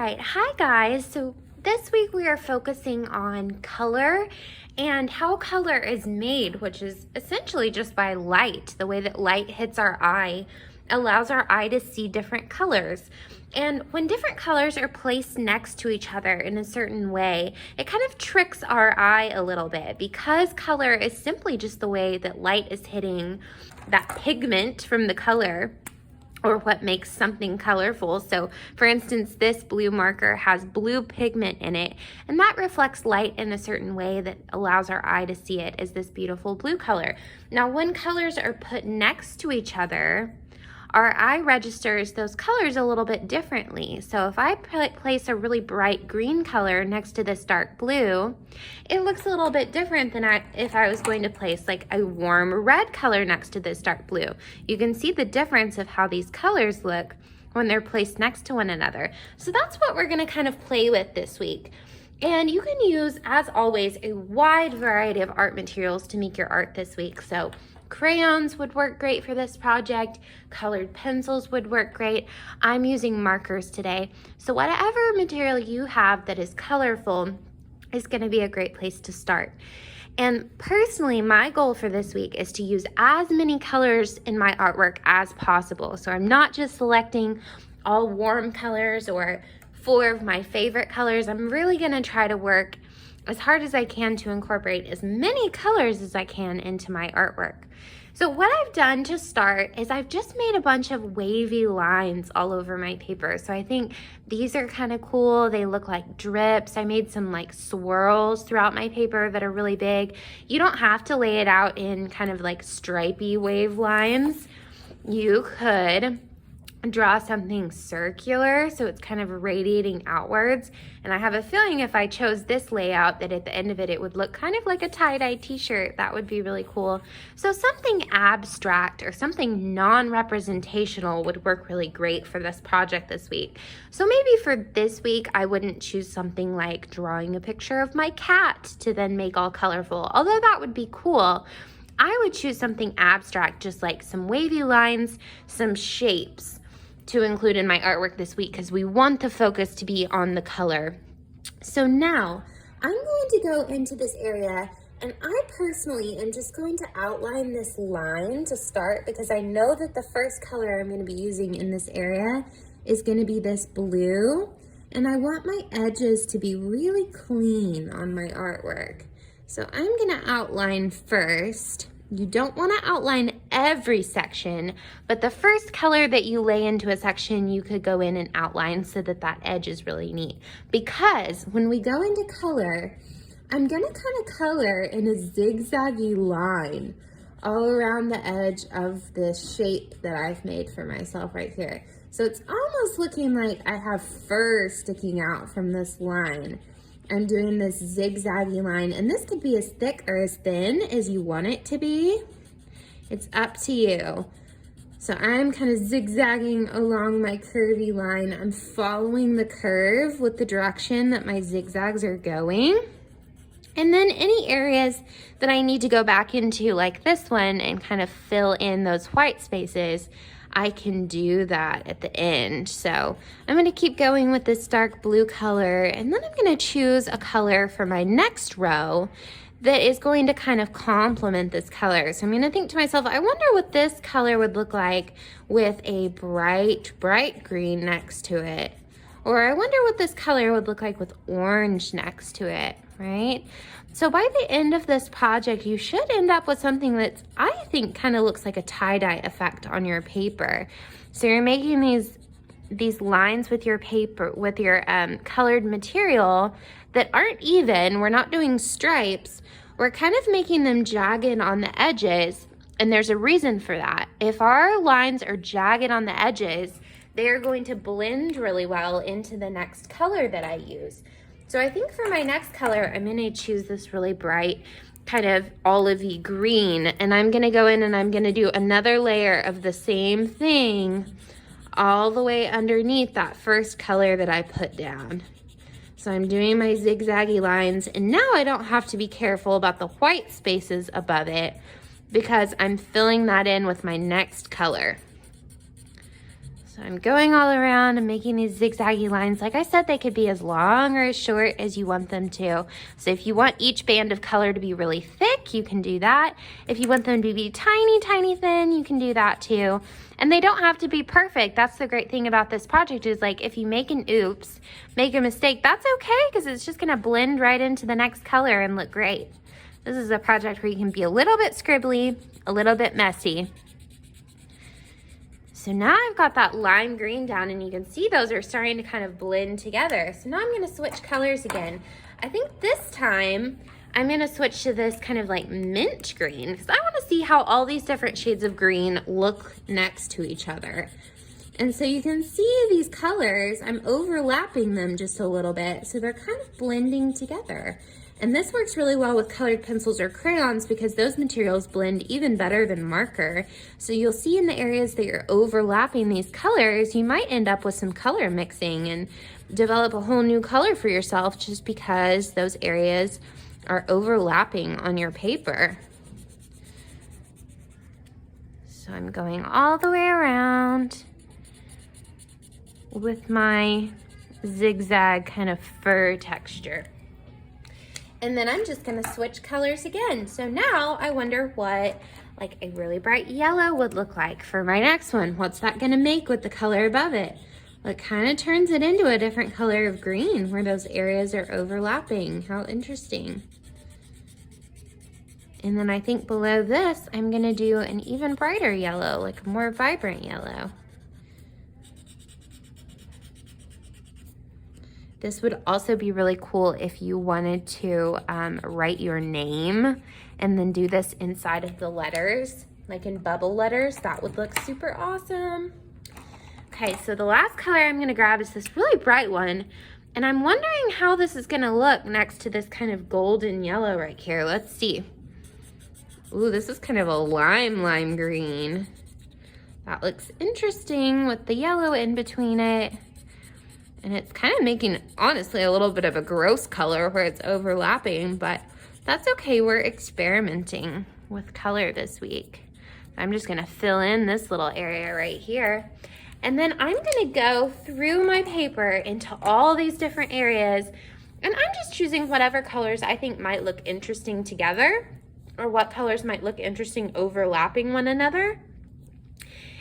right, hi guys. So this week we are focusing on color and how color is made, which is essentially just by light. The way that light hits our eye allows our eye to see different colors. And when different colors are placed next to each other in a certain way, it kind of tricks our eye a little bit because color is simply just the way that light is hitting that pigment from the color, or what makes something colorful. So for instance, this blue marker has blue pigment in it, and that reflects light in a certain way that allows our eye to see it as this beautiful blue color. Now, when colors are put next to each other, our eye registers those colors a little bit differently. So if I place a really bright green color next to this dark blue, it looks a little bit different than if I was going to place like a warm red color next to this dark blue. You can see the difference of how these colors look when they're placed next to one another. So that's what we're gonna kind of play with this week. And you can use, as always, a wide variety of art materials to make your art this week. So crayons would work great for this project. Colored pencils would work great. I'm using markers today. So whatever material you have that is colorful is going to be a great place to start. And personally, my goal for this week is to use as many colors in my artwork as possible. So I'm not just selecting all warm colors or 4 of my favorite colors. I'm really going to try to work as hard as I can to incorporate as many colors as I can into my artwork. So what I've done to start is I've just made a bunch of wavy lines all over my paper. So I think these are kind of cool. They look like drips. I made some like swirls throughout my paper that are really big. You don't have to lay it out in kind of like stripy wave lines. You could draw something circular so it's kind of radiating outwards, and I have a feeling if I chose this layout that at the end of it would look kind of like a tie-dye t-shirt. That would be really cool. So something abstract or something non-representational would work really great for this project this week. So maybe for this week I wouldn't choose something like drawing a picture of my cat to then make all colorful, although that would be cool. I would choose something abstract, just like some wavy lines, some shapes, to include in my artwork this week because we want the focus to be on the color. So now I'm going to go into this area, and I personally am just going to outline this line to start because I know that the first color I'm going to be using in this area is going to be this blue, and I want my edges to be really clean on my artwork. So I'm going to outline first. You don't want to outline every section, but the first color that you lay into a section, you could go in and outline so that that edge is really neat. Because when we go into color, I'm going to kind of color in a zigzaggy line all around the edge of this shape that I've made for myself right here. So it's almost looking like I have fur sticking out from this line. I'm doing this zigzaggy line, and this could be as thick or as thin as you want it to be. It's up to you. So I'm kind of zigzagging along my curvy line. I'm following the curve with the direction that my zigzags are going. And then any areas that I need to go back into, like this one, and kind of fill in those white spaces, I can do that at the end. So I'm going to keep going with this dark blue color, and then I'm going to choose a color for my next row that is going to kind of complement this color. So I'm going to think to myself, I wonder what this color would look like with a bright green next to it. Or I wonder what this color would look like with orange next to it, right? So by the end of this project, you should end up with something that I think kind of looks like a tie-dye effect on your paper. So you're making these lines with your paper, with your colored material that aren't even. We're not doing stripes. We're kind of making them jagged on the edges, and there's a reason for that. If our lines are jagged on the edges, they're going to blend really well into the next color that I use. So I think for my next color, I'm going to choose this really bright kind of olivey green, and I'm going to go in and I'm going to do another layer of the same thing all the way underneath that first color that I put down. So I'm doing my zigzaggy lines, and now I don't have to be careful about the white spaces above it because I'm filling that in with my next color. So I'm going all around and making these zigzaggy lines. Like I said, they could be as long or as short as you want them to. So if you want each band of color to be really thick, you can do that. If you want them to be tiny, tiny thin, you can do that too. And they don't have to be perfect. That's the great thing about this project is like if you make an oops, make a mistake, that's okay because it's just gonna blend right into the next color and look great. This is a project where you can be a little bit scribbly, a little bit messy. So now I've got that lime green down and you can see those are starting to kind of blend together. So now I'm gonna switch colors again. I think this time I'm gonna switch to this kind of like mint green because I wanna see how all these different shades of green look next to each other. And so you can see these colors, I'm overlapping them just a little bit so they're kind of blending together. And this works really well with colored pencils or crayons because those materials blend even better than marker. So you'll see in the areas that you're overlapping these colors, you might end up with some color mixing and develop a whole new color for yourself just because those areas are overlapping on your paper. So I'm going all the way around with my zigzag kind of fur texture. And then I'm just gonna switch colors again. So now I wonder what like a really bright yellow would look like for my next one. What's that gonna make with the color above it? Well, it kind of turns it into a different color of green where those areas are overlapping. How interesting. And then I think below this, I'm gonna do an even brighter yellow, like a more vibrant yellow. This would also be really cool if you wanted to write your name and then do this inside of the letters, like in bubble letters. That would look super awesome. Okay, so the last color I'm gonna grab is this really bright one. And I'm wondering how this is gonna look next to this kind of golden yellow right here. Let's see. Ooh, this is kind of a lime green. That looks interesting with the yellow in between it. And it's kind of making, honestly, a little bit of a gross color where it's overlapping, but that's okay. We're experimenting with color this week. I'm just gonna fill in this little area right here. And then I'm gonna go through my paper into all these different areas, and I'm just choosing whatever colors I think might look interesting together, or what colors might look interesting overlapping one another.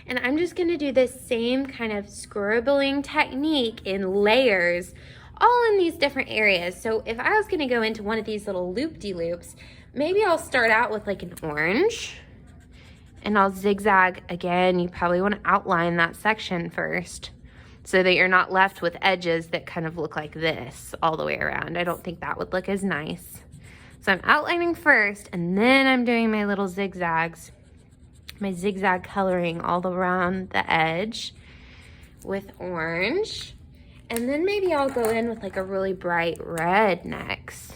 And I'm just gonna do this same kind of scribbling technique in layers, all in these different areas. So if I was gonna go into one of these little loop-de-loops, maybe I'll start out with like an orange and I'll zigzag again. You probably wanna outline that section first so that you're not left with edges that kind of look like this all the way around. I don't think that would look as nice. So I'm outlining first and then I'm doing my little zigzags. My zigzag coloring all around the edge with orange. And then maybe I'll go in with like a really bright red next.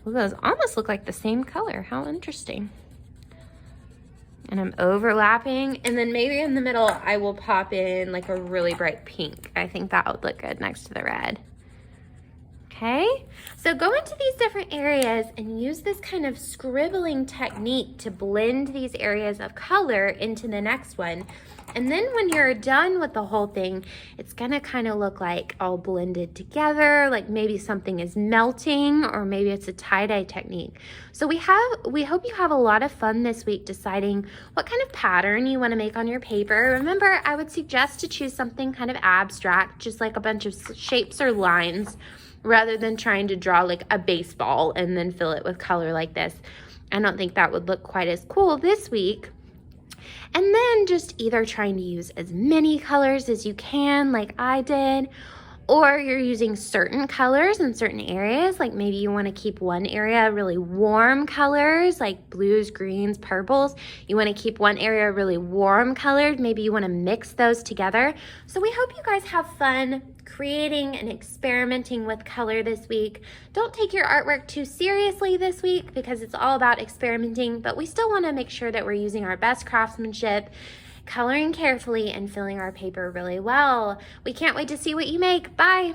Well, those almost look like the same color. How interesting. And I'm overlapping. And then maybe in the middle, I will pop in like a really bright pink. I think that would look good next to the red. Okay, so go into these different areas and use this kind of scribbling technique to blend these areas of color into the next one. And then when you're done with the whole thing, it's gonna kind of look like all blended together, like maybe something is melting or maybe it's a tie-dye technique. So we hope you have a lot of fun this week deciding what kind of pattern you wanna make on your paper. Remember, I would suggest to choose something kind of abstract, just like a bunch of shapes or lines, rather than trying to draw like a baseball and then fill it with color like this. I don't think that would look quite as cool this week. And then just either trying to use as many colors as you can, like I did, or you're using certain colors in certain areas, like maybe you want to keep one area really warm colors, like blues, greens, purples. You want to keep one area really warm colored. Maybe you want to mix those together. So we hope you guys have fun creating and experimenting with color this week. Don't take your artwork too seriously this week because it's all about experimenting, but we still want to make sure that we're using our best craftsmanship, coloring carefully, and filling our paper really well. We can't wait to see what you make. Bye.